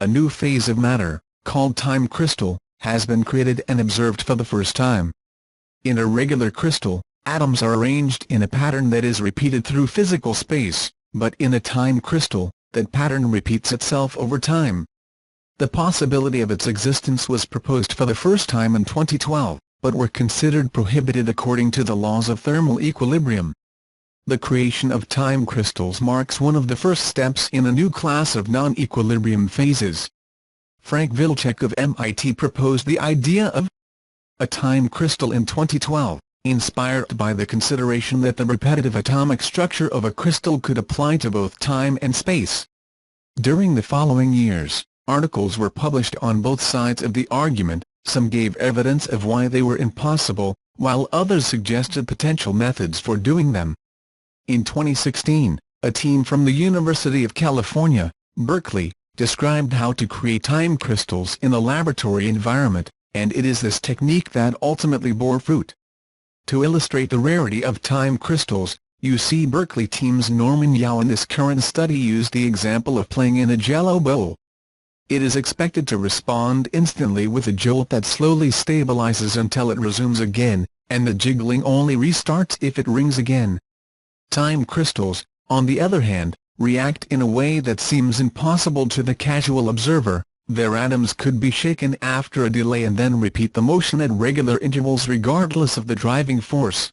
a new phase of matter, called time crystal, has been created and observed for the first time. In a regular crystal, atoms are arranged in a pattern that is repeated through physical space, but in a time crystal, that pattern repeats itself over time. The possibility of its existence was proposed for the first time in 2012, but were considered prohibited according to the laws of thermal equilibrium. The creation of time crystals marks one of the first steps in a new class of non-equilibrium phases. Frank Wilczek of MIT proposed the idea of a time crystal in 2012, inspired by the consideration that the repetitive atomic structure of a crystal could apply to both time and space. During the following years, articles were published on both sides of the argument. Some gave evidence of why they were impossible, while others suggested potential methods for doing them. In 2016, a team from the University of California, Berkeley, described how to create time crystals in a laboratory environment, and it is this technique that ultimately bore fruit. To illustrate the rarity of time crystals, UC Berkeley team's Norman Yao in this current study used the example of playing in a Jell-O bowl. It is expected to respond instantly with a jolt that slowly stabilizes until it resumes again, and the jiggling only restarts if it rings again. Time crystals, on the other hand, react in a way that seems impossible to the casual observer. Their atoms could be shaken after a delay and then repeat the motion at regular intervals regardless of the driving force.